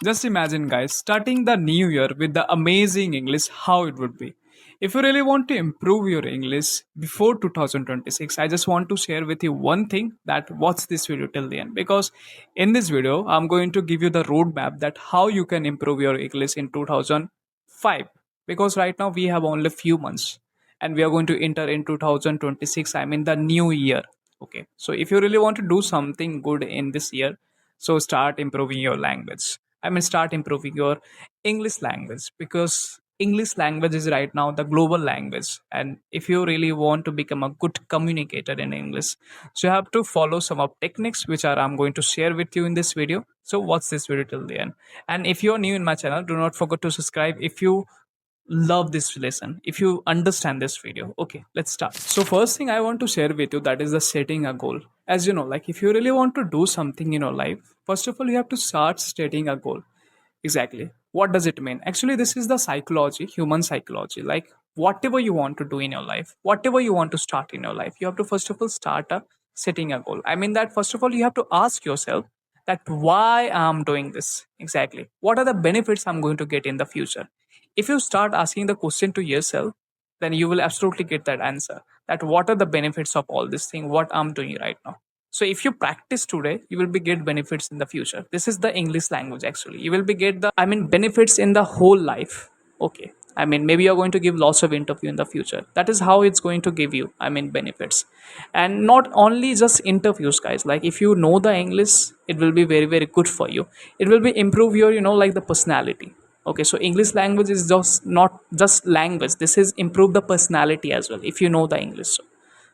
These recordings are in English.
Just imagine, guys, starting the new year with the amazing English, how it would be. If you really want to improve your English before 2026, I just want to share with you one thing that watch this video till the end. Because in this video, I'm going to give you the roadmap that how you can improve your English in 2005. Because right now we have only few months and we are going to enter in 2026. I mean the new year. Okay. So if you really want to do something good in this year, so start improving your language. I mean, start improving your English language because English language is right now the global language. And if you really want to become a good communicator in English, so you have to follow some of techniques which are I'm going to share with you in this video. So watch this video till the end. And if you're new in my channel, do not forget to subscribe if you love this lesson, if you understand this video. Okay, let's start. So first thing I want to share with you, that is the setting a goal. As you know, like if you really want to do something in your life, first of all you have to start setting a goal. Exactly, what does it mean? Actually, this is the psychology, human psychology. Like whatever you want to do in your life, whatever you want to start in your life, you have to first of all start setting a goal. I mean that first of all you have to ask yourself that why I'm doing this. Exactly, what are the benefits I'm going to get in the future? If you start asking the question to yourself, then you will absolutely get that answer, that what are the benefits of all this thing what I'm doing right now. So if you practice today, you will be get benefits in the future. This is the English language. Actually, you will be get the, I mean, benefits in the whole life. Okay, I mean, maybe you're going to give lots of interview in the future. That is how it's going to give you, I mean, benefits. And not only just interviews, guys. Like if you know the English, it will be very very good for you. It will be improve your, like the personality. Okay, so English language is just not just language. This is improve the personality as well if you know the English.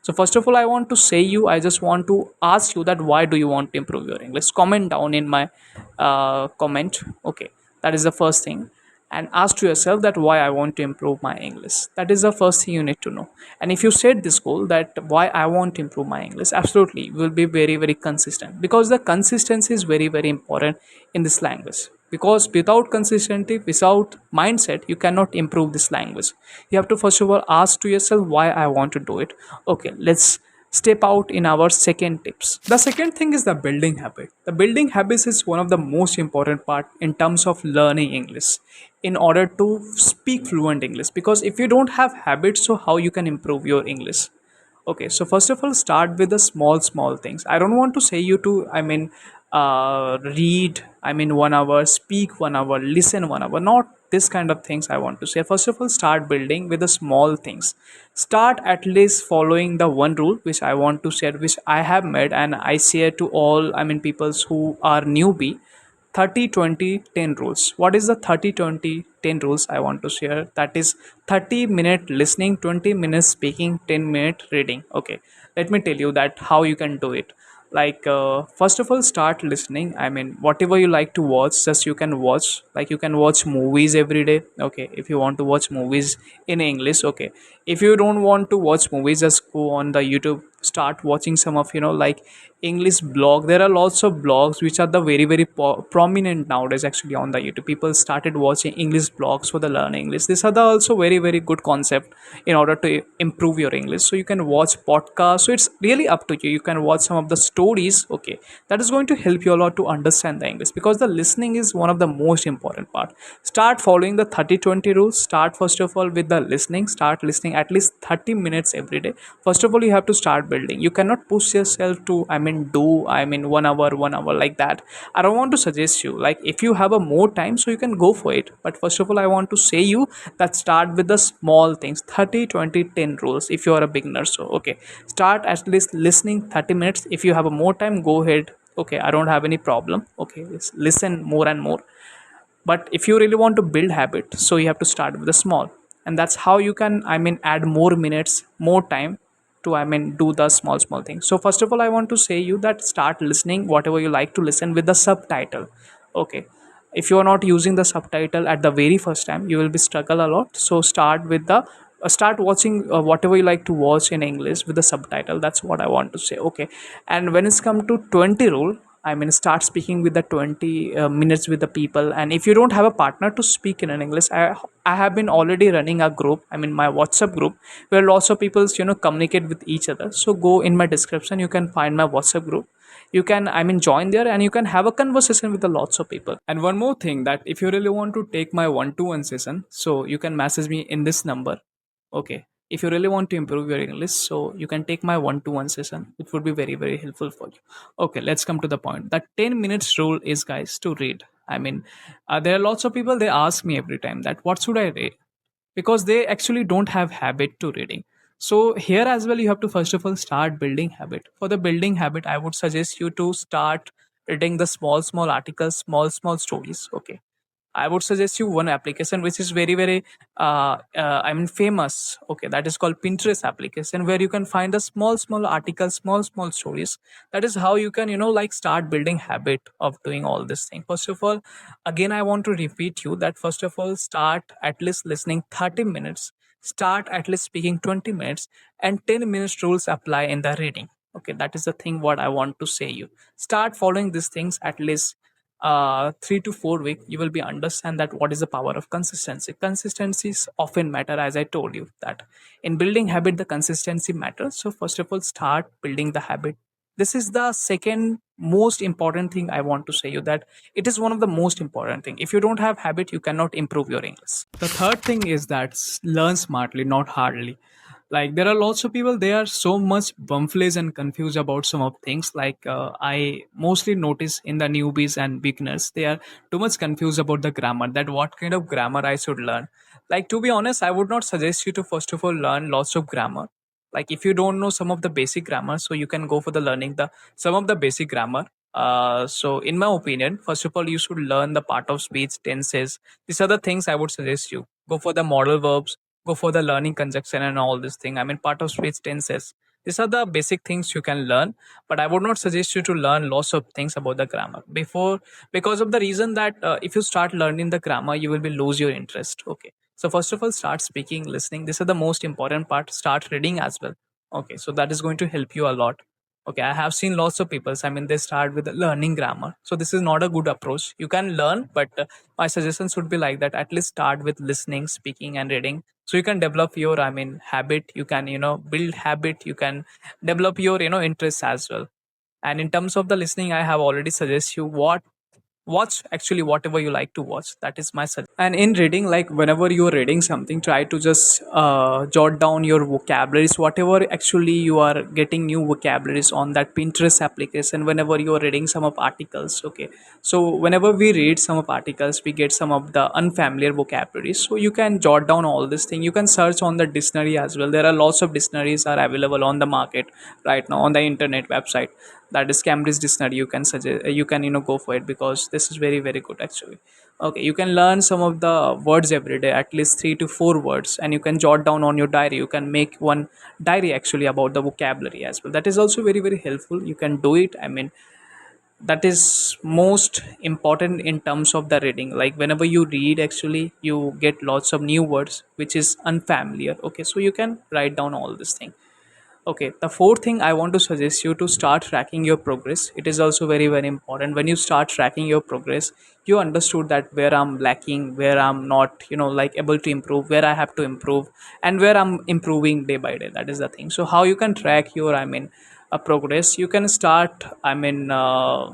So first of all, I want to say you, I just want to ask you that why do you want to improve your English? Comment down in my comment. Okay, that is the first thing. And ask to yourself that why I want to improve my English. That is the first thing you need to know. And if you set this goal that why I want to improve my English, absolutely you will be very very consistent, because the consistency is very very important in this language. Because without consistency, without mindset, you cannot improve this language. You have to first of all ask to yourself why I want to do it. Okay, let's step out in our second tips. The second thing is the building habit. The building habits is one of the most important part in terms of learning English in order to speak fluent English. Because if you don't have habits, so how you can improve your English? Okay, so first of all, start with the small things. I don't want to say you to, I mean, read, I mean, 1 hour, speak 1 hour, listen 1 hour. Not this kind of things I want to say. First of all, start building with the small things. Start at least following the one rule which I want to share, which I have made and I share to all, I mean, peoples who are newbie. 30-20-10 rules. What is the 30-20-10 rules I want to share? That is 30-minute listening, 20 minutes speaking, 10-minute reading. Okay, let me tell you that how you can do it. Like first of all, start listening. I mean, whatever you like to watch, just you can watch. Like you can watch movies every day. Okay, if you want to watch movies in English. Okay, if you don't want to watch movies, just go on the YouTube, start watching some of, like English blog. There are lots of blogs which are the very very prominent nowadays actually on the YouTube. People started watching English blogs for the learn English. These are the also very very good concept in order to improve your English. So you can watch podcasts. So it's really up to you. You can watch some of the stories. Okay, that is going to help you a lot to understand the English, because the listening is one of the most important part. Start following the 30-20 rules. Start first of all with the listening. Start listening at least 30 minutes every day. First of all, you have to start building. You cannot push yourself to, I mean, do, I mean, 1 hour like that. I don't want to suggest you, like if you have a more time, so you can go for it. But first of all, I want to say you that start with the small things. 30-20-10 rules if you are a beginner. So okay, start at least listening 30 minutes. If you have a more time, go ahead. Okay, I don't have any problem. Okay, listen more and more. But if you really want to build habit, so you have to start with the small. And that's how you can, I mean, add more minutes, more time to, I mean, do the small things. So first of all, I want to say you that start listening whatever you like to listen with the subtitle. Okay, if you are not using the subtitle at the very first time, you will be struggle a lot. So start with the start watching whatever you like to watch in English with the subtitle. That's what I want to say. Okay, and when it's come to 20 rule, I mean, start speaking with the 20 minutes with the people. And if you don't have a partner to speak in an English, I have been already running a group, I mean, my WhatsApp group, where lots of people, communicate with each other. So go in my description, you can find my WhatsApp group. You can, I mean, join there and you can have a conversation with the lots of people. And one more thing, that if you really want to take my one-to-one session, so you can message me in this number. Okay, if you really want to improve your English, so you can take my one-to-one session. It would be very, very helpful for you. Okay, let's come to the point. That 10 minutes rule is, guys, to read. I mean, there are lots of people, they ask me every time that what should I read, because they actually don't have habit to reading. So here as well, you have to first of all start building habit. For the building habit, I would suggest you to start reading the small articles, small stories. Okay, I would suggest you one application which is very, very, I mean, famous. Okay, that is called Pinterest application, where you can find the small articles, small stories. That is how you can, like, start building habit of doing all this thing. First of all, again, I want to repeat you that first of all, start at least listening 30 minutes. Start at least speaking 20 minutes, and 10 minutes rules apply in the reading. Okay, that is the thing what I want to say you. Start following these things at least 3 to 4 weeks. You will be understand that what is the power of consistency. Consistencies often matter, as I told you that in building habit the consistency matters. So first of all, start building the habit. This is the second most important thing I want to say you, that it is one of the most important thing. If you don't have habit, you cannot improve your English. The third thing is that learn smartly, not hardly. Like, there are lots of people, they are so much bumflays and confused about some of things. Like, I mostly notice in the newbies and beginners, they are too much confused about the grammar, that what kind of grammar I should learn. Like, to be honest, I would not suggest you to first of all learn lots of grammar. Like, if you don't know some of the basic grammar, so you can go for the learning the some of the basic grammar. So in my opinion, first of all, you should learn the part of speech, tenses. These are the things I would suggest you go for. The modal verbs, go for the learning conjunction and all this thing. I mean, part of speech, tenses. These are the basic things you can learn, but I would not suggest you to learn lots of things about the grammar before, because of the reason that if you start learning the grammar, you will be lose your interest. Okay, so first of all, start speaking, listening. This is the most important part. Start reading as well. Okay, so that is going to help you a lot. Okay, I have seen lots of people, I mean, they start with learning grammar, so this is not a good approach. You can learn, but my suggestions would be like that: at least start with listening, speaking and reading, so you can develop your, I mean, habit. You can, build habit. You can develop your, interests as well. And in terms of the listening, I have already suggest you what watch actually whatever you like to watch. That is my suggestion. And in reading, like, whenever you're reading something, try to just jot down your vocabularies, whatever actually you are getting new vocabularies on that Pinterest application whenever you are reading some of articles. Okay, so whenever we read some of articles, we get some of the unfamiliar vocabularies, so you can jot down all this thing. You can search on the dictionary as well. There are lots of dictionaries are available on the market right now on the internet website. That is Cambridge dictionary. You can suggest, you can, go for it, because this is very, very good actually. Okay, you can learn some of the words every day, at least 3 to 4 words, and you can jot down on your diary. You can make one diary actually about the vocabulary as well. That is also very, very helpful. You can do it. I mean, that is most important in terms of the reading. Like, whenever you read, actually you get lots of new words which is unfamiliar. Okay, so you can write down all this thing. Okay, the fourth thing I want to suggest you to start tracking your progress. It is also very, very important. When you start tracking your progress, you understood that where I'm lacking, where I'm not, like, able to improve, where I have to improve, and where I'm improving day by day. That is the thing. So how you can track your, I mean, progress? You can start, I mean,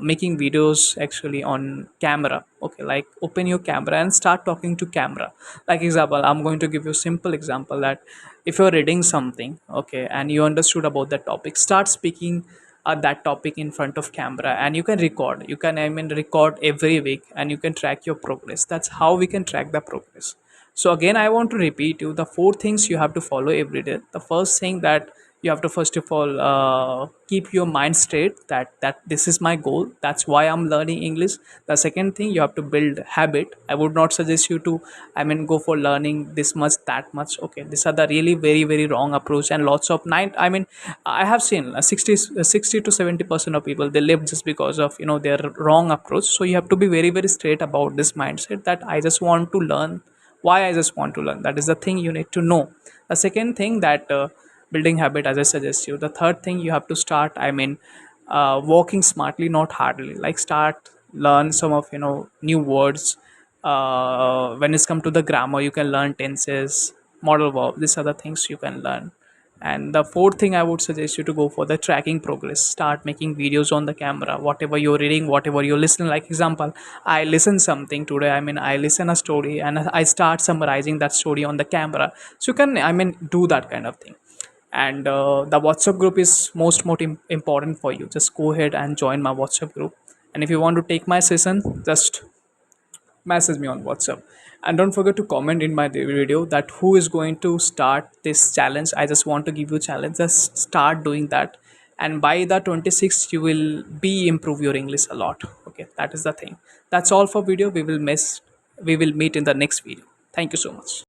making videos actually on camera. Okay, like, open your camera and start talking to camera. Like, example, I'm going to give you a simple example that if you're reading something, okay, and you understood about that topic, start speaking that topic in front of camera, and you can record. You can, I mean, record every week, and you can track your progress. That's how we can track the progress. So again, I want to repeat you the four things you have to follow every day. The first thing, that you have to first of all keep your mind straight, that this is my goal, that's why I'm learning English. The second thing, you have to build habit. I would not suggest you to, I mean, go for learning this much, that much. Okay, these are the really very, very wrong approach. And lots of nine, I mean, I have seen 60 to 70% of people, they live just because of, their wrong approach. So you have to be very, very straight about this mindset, that I just want to learn. Why I just want to learn, that is the thing you need to know. The second thing, that building habit, as I suggest you. The third thing, you have to start, I mean, walking smartly, not hardly. Like, start learn some of, new words. When it's come to the grammar, you can learn tenses, modal verb. These are the things you can learn. And the fourth thing I would suggest you to go for the tracking progress. Start making videos on the camera, whatever you're reading, whatever you're listening. Like example, I listen something today. I mean, I listen a story and I start summarizing that story on the camera. So you can, I mean, do that kind of thing. And the WhatsApp group is most important for you. Just go ahead and join my WhatsApp group. And if you want to take my session, just message me on WhatsApp. And don't forget to comment in my video that who is going to start this challenge. I just want to give you a challenge. Just start doing that. And by the 26th, you will be improve your English a lot. Okay, that is the thing. That's all for video. We will meet in the next video. Thank you so much.